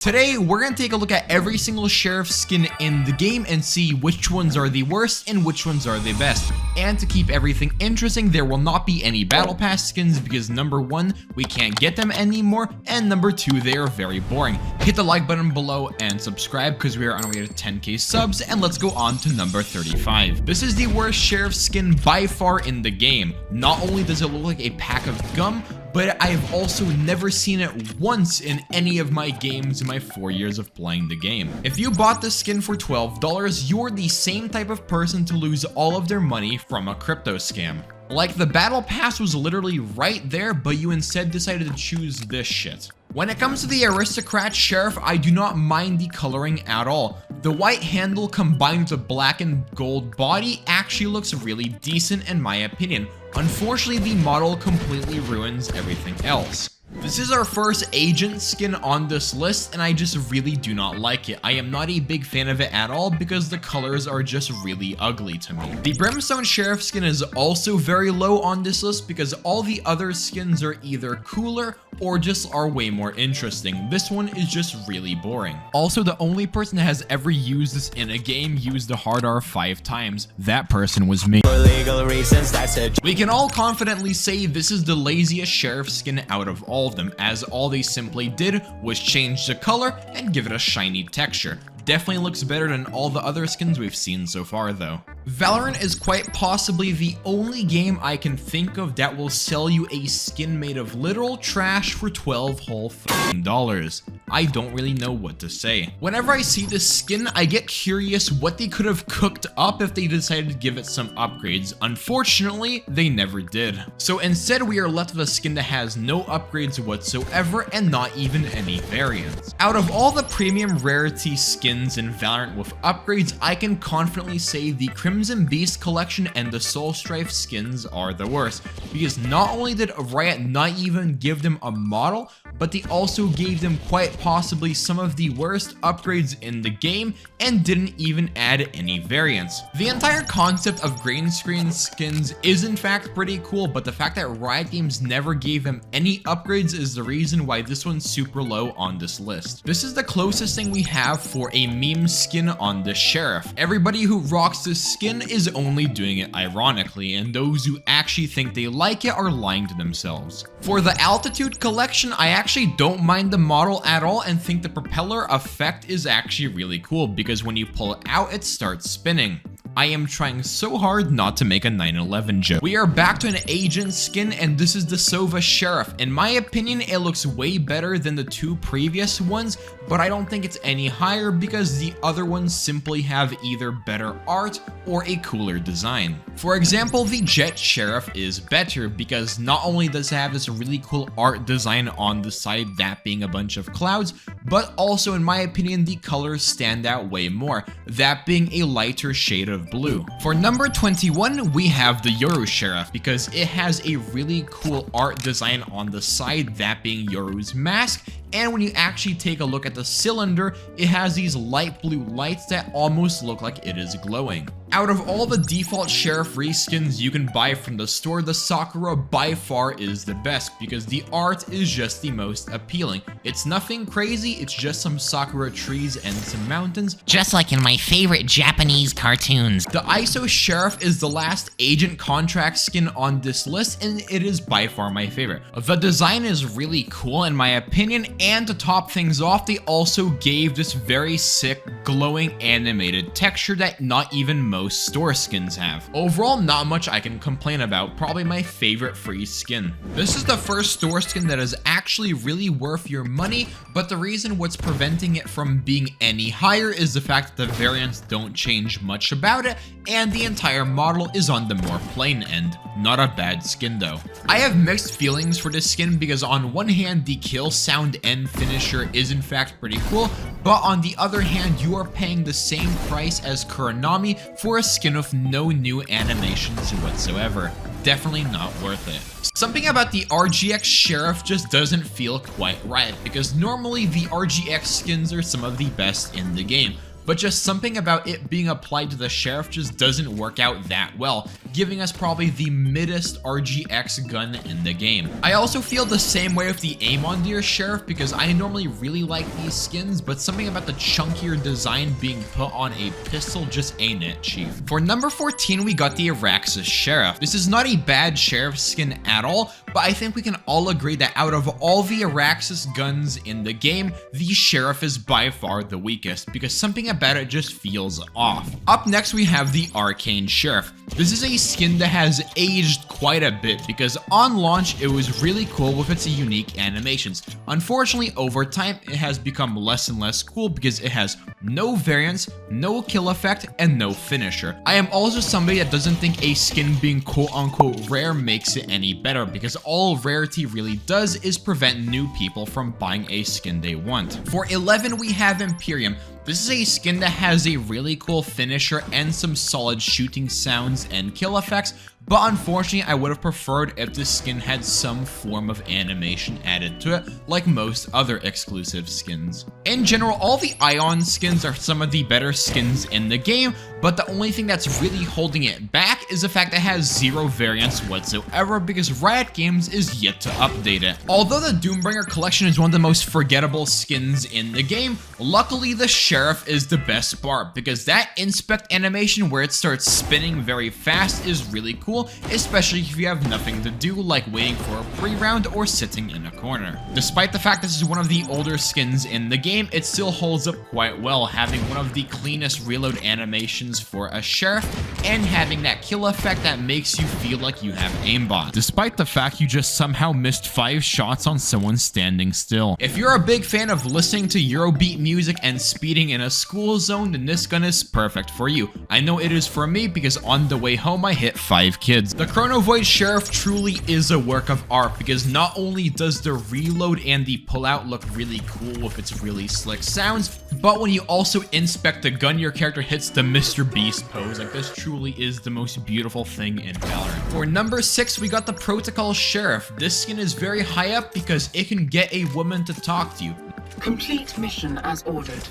Today, we're going to take a look at every single sheriff skin in the game and see which ones are the worst and which ones are the best. And to keep everything interesting, there will not be any battle pass skins because number one, we can't get them anymore, and number two, they are very boring. Hit the like button below and subscribe because we are on our way to 10k subs, and let's go on to number 35. This is the worst sheriff skin by far in the game. Not only does it look like a pack of gum, but I have also never seen it once in any of my games in my 4 years of playing the game. If you bought this skin for $12, you're the same type of person to lose all of their money from a crypto scam. Like, the battle pass was literally right there, but you instead decided to choose this shit. When it comes to the aristocrat sheriff, I do not mind the coloring at all. The white handle combined with a black and gold body actually looks really decent in my opinion. Unfortunately, the model completely ruins everything else. This is our first agent skin on this list, and I just really do not like it. I am not a big fan of it at all because the colors are just really ugly to me. The Brimstone Sheriff skin is also very low on this list because all the other skins are either cooler or just are way more interesting. This one is just really boring. Also, the only person that has ever used this in a game used the hard R 5 times. That person was me. For legal reasons, that's it. We can all confidently say this is the laziest sheriff skin out of all of them, as all they simply did was change the color and give it a shiny texture. Definitely looks better than all the other skins we've seen so far though. Valorant is quite possibly the only game I can think of that will sell you a skin made of literal trash for $12 whole $. I don't really know what to say. Whenever I see this skin, I get curious what they could have cooked up if they decided to give it some upgrades. Unfortunately, they never did. So instead, we are left with a skin that has no upgrades whatsoever and not even any variants. Out of all the premium rarity skins in Valorant with upgrades, I can confidently say the Crimson Beast collection and the Soul Strife skins are the worst, because not only did Riot not even give them a model, but they also gave them quite possibly some of the worst upgrades in the game and didn't even add any variants. The entire concept of green screen skins is in fact pretty cool, but the fact that Riot Games never gave them any upgrades is the reason why this one's super low on this list. This is the closest thing we have for a meme skin on the sheriff. Everybody who rocks this skin is only doing it ironically, and those who actually think they like it are lying to themselves. For the altitude collection, I actually don't mind the model at all and think the propeller effect is actually really cool because when you pull it out, it starts spinning. I am trying so hard not to make a 9/11 joke. We are back to an agent skin, and this is the Sova Sheriff. In my opinion, it looks way better than the two previous ones, but I don't think it's any higher because the other ones simply have either better art or a cooler design. For example, the Jet Sheriff is better because not only does it have this really cool art design on the side, that being a bunch of clouds, but also in my opinion, the colors stand out way more, that being a lighter shade of blue. For number 21, we have the Yoru Sheriff because it has a really cool art design on the side, that being Yoru's mask, and when you actually take a look at the cylinder, it has these light blue lights that almost look like it is glowing. Out of all the default sheriff reskins you can buy from the store, the Sakura by far is the best because the art is just the most appealing. It's nothing crazy, it's just some Sakura trees and some mountains, just like in my favorite Japanese cartoons. The ISO Sheriff is the last agent contract skin on this list, and it is by far my favorite. The design is really cool in my opinion, and to top things off, they also gave this very sick, glowing animated texture that not even most store skins have. Overall, not much I can complain about, probably my favorite free skin. This is the first store skin that is actually really worth your money, but the reason what's preventing it from being any higher is the fact that the variants don't change much about it, and the entire model is on the more plain end. Not a bad skin though. I have mixed feelings for this skin because on one hand, the kill sound end finisher is in fact pretty cool, but on the other hand, you are paying the same price as Kuronami for a skin with no new animations whatsoever. Definitely not worth it. Something about the RGX Sheriff just doesn't feel quite right because normally the RGX skins are some of the best in the game, but just something about it being applied to the sheriff just doesn't work out that well. giving us probably the middest RGX gun in the game. I also feel the same way with the Amon Deer Sheriff because I normally really like these skins, but something about the chunkier design being put on a pistol just ain't it, chief. For number 14, we got the Araxis Sheriff. This is not a bad sheriff skin at all, but I think we can all agree that out of all the Araxis guns in the game, the Sheriff is by far the weakest because something about it just feels off. Up next, we have the Arcane Sheriff. This is a skin that has aged quite a bit because on launch, it was really cool with its unique animations. Unfortunately, over time, it has become less and less cool because it has no variance, no kill effect, and no finisher. I am also somebody that doesn't think a skin being quote-unquote rare makes it any better because all rarity really does is prevent new people from buying a skin they want. For 11, we have Imperium. This is a skin that has a really cool finisher and some solid shooting sounds and kill effects, but unfortunately I would have preferred if this skin had some form of animation added to it, like most other exclusive skins. In general, all the Ion skins are some of the better skins in the game, but the only thing that's really holding it back is the fact that it has zero variance whatsoever because Riot Games is yet to update it. Although the Doombringer collection is one of the most forgettable skins in the game, luckily the Sheriff is the best part because that inspect animation where it starts spinning very fast is really cool, especially if you have nothing to do like waiting for a pre-round or sitting in a corner. Despite the fact this is one of the older skins in the game, it still holds up quite well, having one of the cleanest reload animations for a Sheriff and having that kill effect that makes you feel like you have aimbot, despite the fact you just somehow missed 5 shots on someone standing still. If you're a big fan of listening to Eurobeat music and speeding in a school zone, then this gun is perfect for you. I know it is for me because on the way home I hit 5 kids. The Chrono Void Sheriff truly is a work of art because not only does the reload and the pullout look really cool with its really slick sounds, but when you also inspect the gun, your character hits the Mr. Beast pose. Like, this truly is the most beautiful thing in Valorant. For number 6, we got the Protocol Sheriff. This skin is very high up because it can get a woman to talk to you. Complete mission as ordered.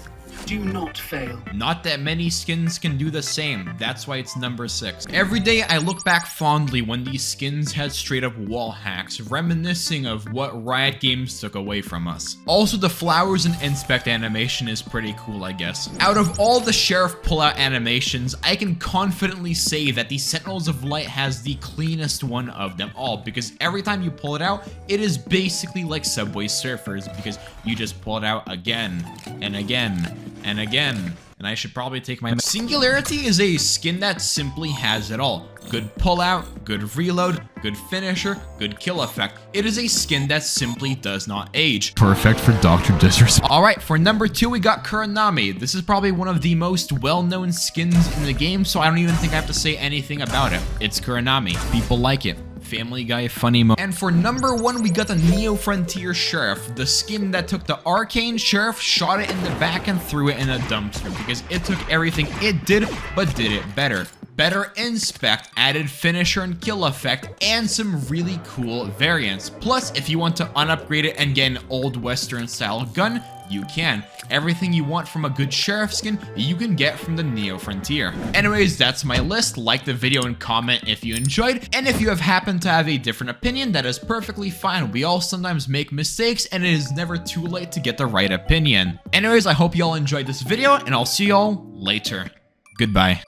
Do not fail. Not that many skins can do the same. That's why it's number 6. Every day I look back fondly when these skins had straight up wall hacks, reminiscing of what Riot Games took away from us. Also, the flowers and inspect animation is pretty cool, I guess. Out of all the Sheriff pullout animations, I can confidently say that the Sentinels of Light has the cleanest one of them all because every time you pull it out, it is basically like Subway Surfers because you just pull it out again and again and again. And I should probably take my... Singularity is a skin that simply has it all. Good pullout, good reload, good finisher, good kill effect. It is a skin that simply does not age. Perfect for Dr. Disrespect. Alright, for number 2, we got Kuranami. This is probably one of the most well-known skins in the game, so I don't even think I have to say anything about it. It's Kuranami. People like it. Family Guy funny mo. And for number 1, we got the Neo Frontier Sheriff, the skin that took the Arcane Sheriff, shot it in the back, and threw it in a dumpster because it took everything it did, but did it better. Better inspect, added finisher and kill effect, and some really cool variants. Plus, if you want to unupgrade it and get an old Western style gun, you can. Everything you want from a good Sheriff skin, you can get from the Neo Frontier. Anyways, that's my list. Like the video and comment if you enjoyed. And if you have happened to have a different opinion, that is perfectly fine. We all sometimes make mistakes and it is never too late to get the right opinion. Anyways, I hope you all enjoyed this video and I'll see you all later. Goodbye.